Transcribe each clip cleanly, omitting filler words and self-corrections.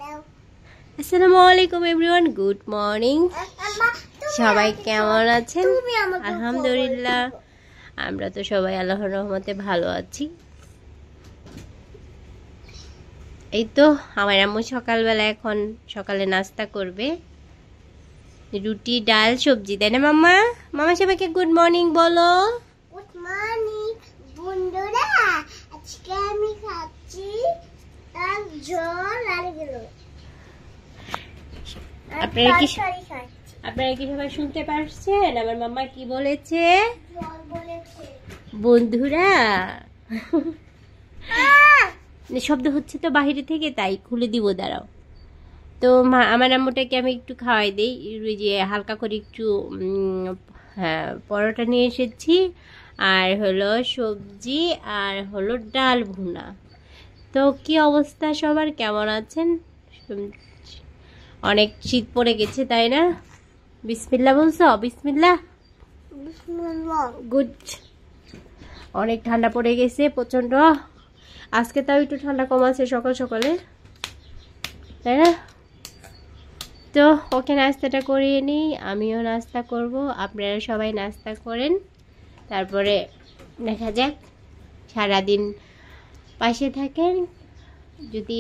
আসসালামু আলাইকুম everyone, good morning. সবাই কেমন আছেন? আলহামদুলিল্লাহ, আমরা তো সবাই আল্লাহর রহমতে ভালো আছি। এই তো আমার আম্মু সকালবেলা এখন সকালে নাস্তা করবে, রুটি ডাল সবজি, তাই না মাম্মা? মামা সবাইকে গুড মর্নিং বলো। গুড মর্নিং বন্ধুরা, আজকে আমি খাচ্ছি আর জল আর গেলো। আপনারা কি সবাই শুনতে পারছেন আমার মাম্মা কি বলেছে? বন্ধুরা শব্দ হচ্ছে তো বাহিরে থেকে, তাই খুলে দিব, দাঁড়াও। তো আমার আম্মুটাকে আমি একটু খাওয়াই দিই, ওই যে হালকা করে একটু হ্যাঁ পরোটা নিয়ে এসেছি, আর হলো সবজি, আর হলো ডাল ভুনা। তো কি অবস্থা সবার, কেমন আছেন? অনেক শীত পড়ে গেছে, তাই না? বিসমিল্লাহ বলছো? বিসমিল্লাহ, গুড। অনেক ঠান্ডা পড়ে গেছে প্রচন্ড। আজকে তাও একটু ঠান্ডা কম আছে সকাল সকালে, তাই না? তো ওকে নাস্তাটা করিয়ে নিই, আমিও নাস্তা করব, আপনারা সবাই নাস্তা করেন, তারপরে দেখা যাক। সারাদিন পাশে থাকেন, যদি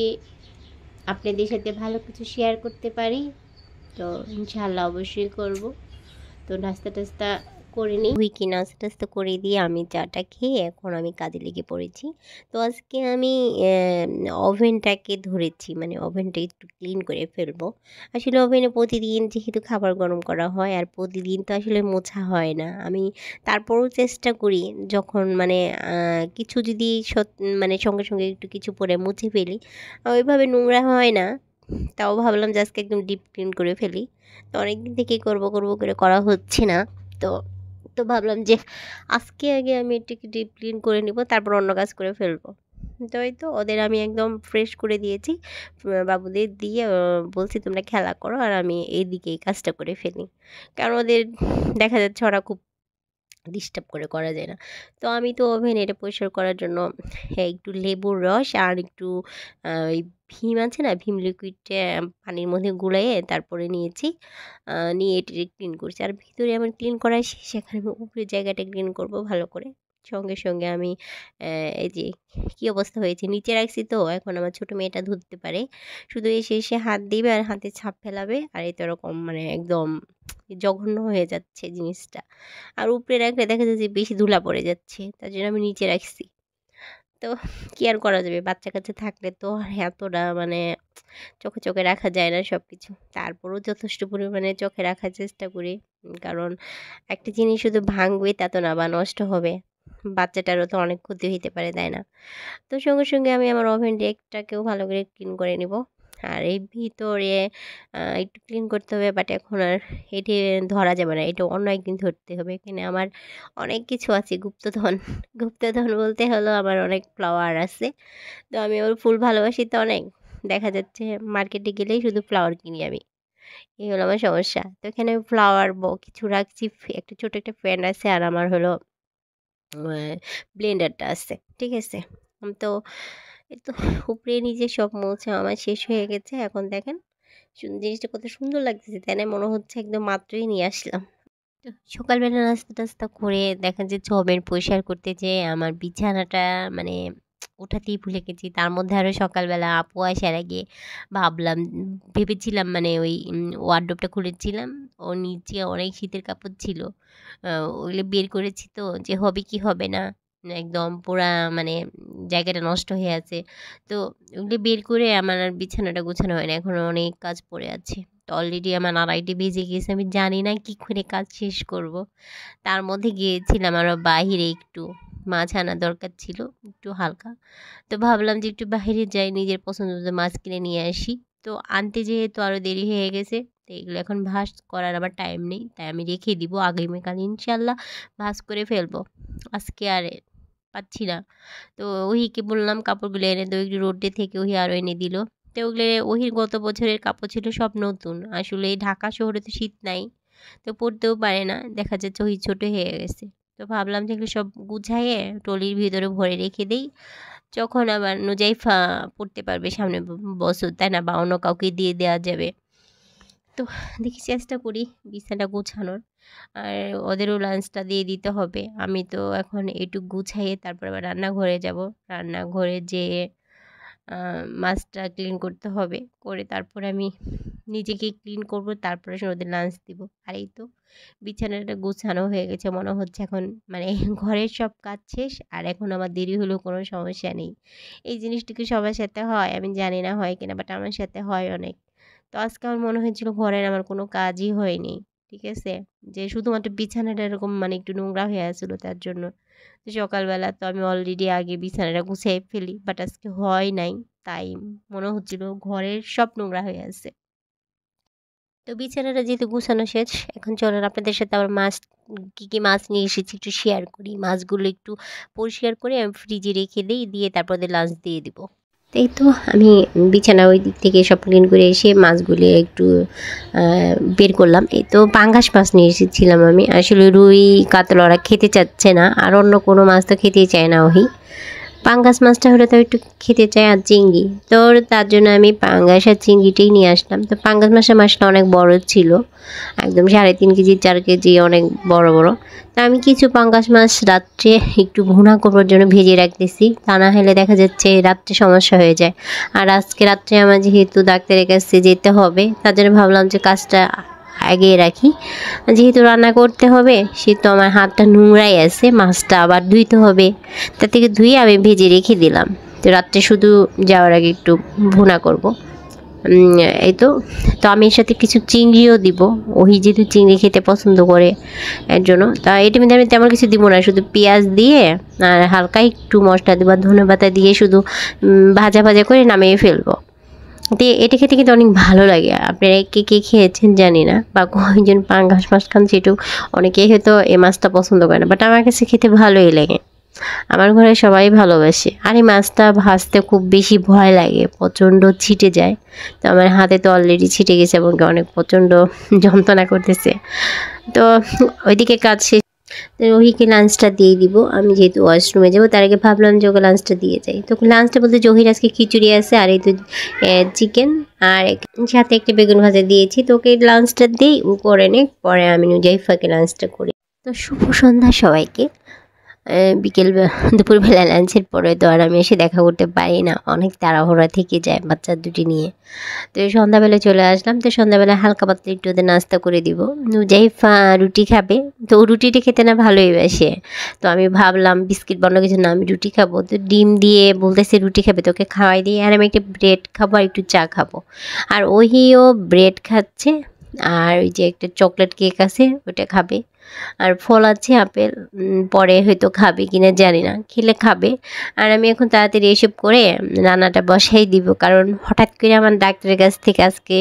আপনাদের সাথে ভালো কিছু শেয়ার করতে পারি তো ইনশাআল্লাহ অবশ্যই করব। তো নাস্তা টাস্তা করে নিই, উইকি নাস্তা টাস্তা করে দিয়ে আমি চাটা খেয়ে এখন আমি কাজে লেগে পড়েছি। তো আজকে আমি ওভেনটাকে ধরেছি, মানে ওভেনটা একটু ক্লিন করে ফেলবো। আসলে ওভেনে প্রতিদিন যেহেতু খাবার গরম করা হয়, আর প্রতিদিন তো আসলে মোছা হয় না। আমি তারপরেও চেষ্টা করি, যখন মানে কিছু যদি মানে সঙ্গে সঙ্গে একটু কিছু পরে মুছে ফেলি, ওইভাবে নোংরা হয় না। তাও ভাবলাম যে আজকে একদম ডিপ ক্লিন করে ফেলি। তো অনেকদিন থেকেই করবো করে করা হচ্ছে না। তো তো ভাবলাম যে আজকে আগে আমি এটাকে ডিপ ক্লিন করে নিব, তারপর অন্য কাজ করে ফেলবো। তো এই তো ওদের আমি একদম ফ্রেশ করে দিয়েছি, বাবুদের দিয়ে বলছি তোমরা খেলা করো, আর আমি এইদিকে এই কাজটা করে ফেলি। কারণ ওদের দেখা যাচ্ছে ওরা খুব ডিস্টার্ব করে করা যায় না। তো আমি তো ওভেন এটা পরিষ্কার করার জন্য একটু লেবুর রস আর একটু ওই ভীম আছে না, ভীম লিকুইডটা পানির মধ্যে গুলাইয়ে তারপরে নিয়েছি, নিয়ে এটা ক্লিন করছি। আর ভিতরে আমার ক্লিন করা শেষ, সেখানে আমি উপরের জায়গাটা ক্লিন করব ভালো করে। সঙ্গে সঙ্গে আমি এই যে কী অবস্থা হয়েছে নিচে রাখছি, তো এখন আমার ছোটো মেয়েটা ধরতে পারে, শুধু এসে এসে হাত দিবে আর হাতে ছাপ ফেলাবে, আর এই তো এরকম মানে একদম জঘন্য হয়ে যাচ্ছে জিনিসটা। আর উপরে রাখলে দেখা যাচ্ছে বেশি ধুলা পড়ে যাচ্ছে, তার জন্য আমি নিচে রাখছি। তো কি আর করা যাবে, বাচ্চা কাচ্চা থাকলে তো এতটা মানে চোখে চোখে রাখা যায় না সব কিছু। তারপরেও যথেষ্ট পরিমাণে চোখে রাখার চেষ্টা করি, কারণ একটা জিনিস শুধু ভাঙবে তা তো না, বা নষ্ট হবে, বাচ্চাটারও তো অনেক ক্ষতি হইতে পারে, তাই না? তো সঙ্গে সঙ্গে আমি আমার ওভেন রেকটাকেও ভালো করে ক্লিন করে নিব। আর এই ভিতরে একটু ক্লিন করতে হবে, বাট এখন আর এটি ধরা যাবে না, এটা অন্য একদিন ধরতে হবে। এখানে আমার অনেক কিছু আছে, গুপ্তধন। গুপ্তধন বলতে হলো আমার অনেক ফ্লাওয়ার আছে। তো আমি ওর ফুল ভালোবাসি তো অনেক, দেখা যাচ্ছে মার্কেটে গেলেই শুধু ফ্লাওয়ার কিনি আমি, এই হলো আমার সমস্যা। তো এখানে ফ্লাওয়ার কিছু রাখছি, একটা ছোটো একটা ফ্যান আছে, আর আমার হলো ব্লেন্ডারটা আছে, ঠিক আছে। তো এই তো উপরে নিচে সব মোছা আমার শেষ হয়ে গেছে। এখন দেখেন জিনিসটা কত সুন্দর লাগতেছে, তাই না? মনে হচ্ছে একদম মাত্রই নিয়ে আসলাম। তো সকালবেলা নাস্তা টাস্তা করে দেখা যাচ্ছে ওভেন পরিষ্কার করতে যেয়ে আমার বিছানাটা মানে ওঠাতেই ভুলে গেছি। তার মধ্যে আরও সকালবেলা আপু আসার আগে ভেবেছিলাম মানে ওই ওয়ারড্রোবটা খুলেছিলাম, ওর নিচে অনেক শীতের কাপড় ছিল, ওগুলো বের করেছি, তো যে হবে কি হবে না, একদম পুরা মানে জায়গাটা নষ্ট হয়ে আছে। তো ওগুলো বের করে আমার আর বিছানাটা গোছানো হয় না, এখনও অনেক কাজ পড়ে আছে। তো অলরেডি আমার 2:30 বেজে গেছে, আমি জানি না কী করে কাজ শেষ করব। তার মধ্যে গিয়েছিলাম আরও বাহিরে, একটু মাছ আনা দরকার ছিল একটু হালকা। তো ভাবলাম যে একটু বাইরে যাই, নিজের পছন্দ মতো মাছ কিনে নিয়ে আসি। তো আনতে যেহেতু আরও দেরি হয়ে গেছে, তো এগুলো এখন ভাজ করার আবার টাইম নেই, তাই আমি রেখে দিব, আগামীকাল ইনশাল্লাহ ভাজ করে ফেলবো। আজকে আর পাচ্ছি না। তো ওহিকে বললাম কাপড়গুলো এনে তো, একটু রোডে থেকে ওহি আরও এনে দিল। তো ওগুলো ওহির গত বছরের কাপড় ছিল সব নতুন, আসলে এই ঢাকা শহরে তো শীত নাই, তো পরতেও পারে না, দেখা যাচ্ছে ওই ছোটো হয়ে গেছে। তো ভাবলাম যে এগুলো সব গুছাইয়ে ট্রলির ভিতরে ভরে রেখে দিই, যখন আবার নুজাইফা পড়তে পারবে সামনে বছর, তাই না, বা অন্য কাউকে দিয়ে দেওয়া যাবে। তো দেখি চেষ্টা করি বিছানা গুছানোর, আর ওদেরও লাঞ্চটা দিয়ে দিতে হবে। আমি তো এখন একটু গুছাইয়ে তারপর আবার রান্নাঘরে যাব। রান্নাঘরে যেয়ে মাছটা ক্লিন করতে হবে, করে তারপরে আমি নিজেকে ক্লিন করব, তারপরে ওদের লাঞ্চ দিব। আর এই তো বিছানাটা গুছানো হয়ে গেছে মনে হচ্ছে এখন, মানে ঘরের সব কাজ শেষ, আর এখন আমার দেরি হলেও কোনো সমস্যা নেই। এই জিনিসটা কি সবার সাথে হয় আমি জানি না হয় কিনা, বাট আমার সাথে হয় অনেক। তো আজকে আমার মনে হয়েছিল ঘরের আমার কোনো কাজই হয়নি, ঠিক আছে, যে শুধুমাত্র বিছানাটা এরকম মানে একটু নোংরা হয়ে আসছিলো তার জন্য। তো সকালবেলা তো আমি অলরেডি আগে বিছানাটা গুছিয়ে ফেলি, বাট আজকে হয় নাই, তাই মনে হচ্ছিল ঘরের সব নোংরা হয়ে আছে। তো বিছানাটা যেহেতু গুছানো শেষ, এখন চলেন আপনাদের সাথে আবার মাছ, কী কী মাছ নিয়ে এসেছি একটু শেয়ার করি। মাছগুলো একটু পরিষ্কার করে আমি ফ্রিজে রেখে দিই, দিয়ে তারপর ওদের লাঞ্চ দিয়ে দিব। তাই তো আমি বিছানা ওই দিক থেকে সব ক্লিন করে এসে মাছগুলো একটু বের করলাম। এই তো পাঙ্গাস মাছ নিয়ে এসেছিলাম আমি, আসলে রুই কাতলা ওরা খেতে চাচ্ছে না, আর অন্য কোনো মাছ তো খেতেই চায় না ওই। পাঙ্গাস মাছটা হলে তো একটু খেতে চাই, আর চিংড়ি, তো তার জন্য আমি পাঙ্গাস আর চিংড়িটাই নিয়ে আসলাম। তো পাঙ্গাস মাছটা অনেক বড় ছিল, একদম 3.5 কেজি 4 কেজি, অনেক বড় বড়। তা আমি কিছু পাঙ্গাস মাছ রাত্রে একটু ভুনা করার জন্য ভেজে রাখতেছি, তা না হলে দেখা যাচ্ছে রাত্রে সমস্যা হয়ে যায়। আর আজকে রাত্রে আমার যেহেতু ডাক্তারের কাছে যেতে হবে, তার জন্য ভাবলাম যে কাজটা আগিয়ে রাখি। যেহেতু রান্না করতে হবে, সেহেতু আমার হাতটা নোংরাই আছে, মাছটা আবার ধুইতে হবে, তার থেকে ধুয়ে আমি ভেজে রেখে দিলাম। তো রাত্রে শুধু যাওয়ার আগে একটু ভুনা করব। এই তো আমি এর সাথে কিছু চিংড়িও দিব, ওই যেহেতু চিংড়ি খেতে পছন্দ করে এর জন্য। তা এটার মধ্যে আমি তেমন কিছু দিব না, শুধু পেঁয়াজ দিয়ে আর হালকা একটু মশলা দেবো, ধনেপাতা দিয়ে শুধু ভাজা ভাজা করে নামিয়ে ফেলবো। তো এটা খেতে কিন্তু অনেক ভালো লাগে। আপনারা কে কে খেয়েছেন জানি না, বা কয়েকজন পাঙ্গাস মাছ খান, সেটু অনেকেই হয়তো এই মাছটা পছন্দ করে না, বাট আমার কাছে খেতে ভালোই লাগে, আমার ঘরে সবাই ভালোবাসে। আর এই মাছটা ভাজতে খুব বেশি ভয় লাগে, প্রচণ্ড ছিটে যায়। তো আমার হাতে তো অলরেডি ছিটে গেছে এবং অনেক প্রচণ্ড যন্ত্রণা করতেছে। তো ওইদিকে কাজ শেষ, ওহিকে লাঞ্চটা দিয়ে দিব। আমি যেহেতু ওয়াশরুমে যাবো, তার আগে ভাবলাম যে ওকে লাঞ্চটা দিয়ে যাই। তো লাঞ্চটা বলতে জহির আজকে খিচুড়ি আছে, আর এই তো চিকেন, আর সাথে একটা বেগুন ভাজা দিয়েছি। তো ওকে লাঞ্চটা দিই, ও করে নে, পরে আমি নুজাইফাকে লাঞ্চটা করি। তো শুভ সন্ধ্যা সবাইকে। দুপুরবেলা লাঞ্চের পরে তো আর আমি এসে দেখা করতে পারি না, অনেক তাড়াহুড়া থেকে যায় বাচ্চা দুটি নিয়ে। তো সন্ধ্যাবেলা চলে আসলাম। তো সন্ধ্যাবেলা হালকা পাতলা একটু ওদের নাস্তা করে দিব। নুজাইফা রুটি খাবে, তো রুটিটা খেতে না ভালোই বাসে। তো আমি ভাবলাম বিস্কিট বানানো কিছু না, আমি রুটি খাবো। তো ডিম দিয়ে বলতেছে রুটি খাবে, তোকে খাওয়াই দিই, আর আমি একটা ব্রেড খাবো আর একটু চা খাবো। আর ওহিও ব্রেড খাচ্ছে, আর ওই যে একটা চকলেট কেক আছে ওটা খাবে, আর ফল আছে আপেল, পরে হয়তো খাবে কিনা জানি না, খেলে খাবে। আর আমি এখন তাড়াতাড়ি এসব করে রান্নাটা বসাই দিব, কারণ হঠাৎ করে আমার ডাক্তারের কাছ থেকে আজকে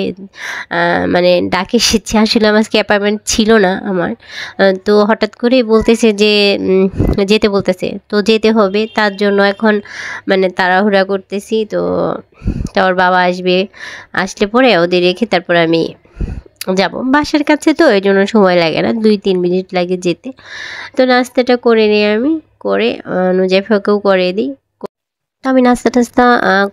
মানে ডাক এসেছে। আসলে আমার আজকে অ্যাপয়েন্টমেন্ট ছিল না আমার, তো হঠাৎ করেই বলতেছে যে যেতে বলতেছে, তো যেতে হবে। তার জন্য এখন মানে তাড়াহুড়া করতেছি। তো ওর বাবা আসবে, আসলে পরে ওদের রেখে তারপর আমি যাব বাসার কাছে, তো এই জন্য সময় লাগে না, 2-3 মিনিট লাগে যেতে। তো নাস্তাটা করে নিই আমি, করে নুজাইফাকেও করে দিই। তো আমি নাস্তা টাস্তা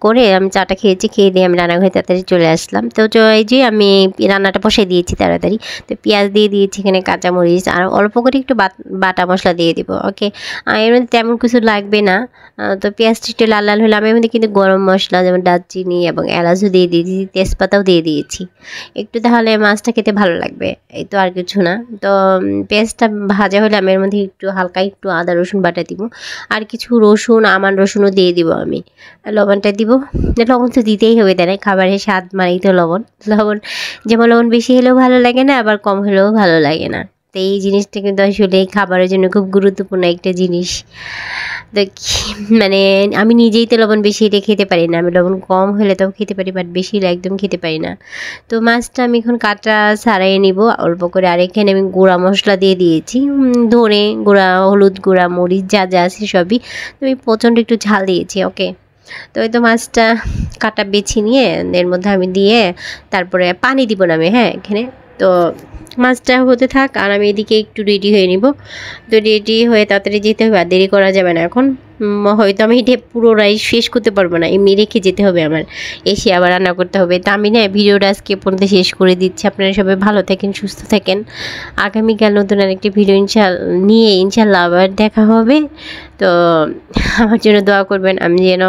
করে আমি চাটা খেয়েছি, খেয়ে দিয়ে আমি রান্নাঘরে তাড়াতাড়ি চলে আসলাম। তো এই যে আমি রান্নাটা বসাই দিয়েছি তাড়াতাড়ি। তো পেঁয়াজ দিয়ে দিয়েছি, এখানে কাঁচামরিচ, আর অল্প করে একটু বাটা মশলা দিয়ে দিব। ওকে, এর মধ্যে তেমন কিছু লাগবে না। তো পেঁয়াজটা একটু লাল লাল হলে আমি এর মধ্যে কিন্তু গরম মশলা যেমন দারচিনি এবং এলাচও দিয়ে দিয়েছি, তেজপাতাও দিয়ে দিয়েছি একটু, তাহলে মাছটা খেতে ভালো লাগবে। এই তো আর কিছু না। তো পেঁয়াজটা ভাজা হলে আমি এর মধ্যে একটু হালকা একটু আদা রসুন বাটা দিব, আর কিছু রসুন, আমান রসুনও দিয়ে দিব আমি, লবণটা দিব। লবণ তো দিতেই হবে, তাই না, খাবারের স্বাদ মানেই তো লবণ। যেমন লবণ বেশি হলেও ভালো লাগে না, আবার কম হলেও ভালো লাগে না। তো এই জিনিসটা কিন্তু আসলে খাবারের জন্য খুব গুরুত্বপূর্ণ একটা জিনিস। তো মানে আমি নিজেই তো লবণ বেশি এটা খেতে পারি না, আমি লবণ কম হলে তাও খেতে পারি, বাট বেশি হলে একদম খেতে পারি না। তো মাছটা আমি এখন কাটা ছাড়াই নিব অল্প করে। আর এখানে আমি গুঁড়া মশলা দিয়ে দিয়েছি, ধনে গুঁড়া, হলুদ গুঁড়া, মরিচ যা যা আছে সবই। তো আমি প্রচণ্ড একটু ঝাল দিয়েছি। ওকে, তো ওই তো মাছটা কাটা বেছে নিয়ে এর মধ্যে আমি দিয়ে তারপরে পানি দিব না আমি, হ্যাঁ এখানে। তো মাছটা হতে থাক, আর আমি এদিকে একটু রেডি হয়ে নিব। তো রেডি হয়ে তাড়াতাড়ি যেতে হবে, আর দেরি করা যাবে না এখন। হয়তো আমি এটা পুরো রাইস শেষ করতে পারবো না, এমনি রেখে যেতে হবে আমার, এসে আবার রান্না করতে হবে। তা আমি না ভিডিওটা আজকে পর্যন্ত শেষ করে দিচ্ছি। আপনারা সবাই ভালো থাকেন, সুস্থ থাকেন। আগামীকাল নতুন আরেকটি ভিডিও ইনশাল্লাহ আবার দেখা হবে। তো আমার জন্য দোয়া করবেন, আমি যেন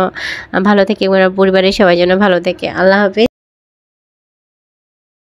ভালো থাকি, আমার পরিবারের সবাই যেন ভালো থাকে। আল্লাহ হাফেজ।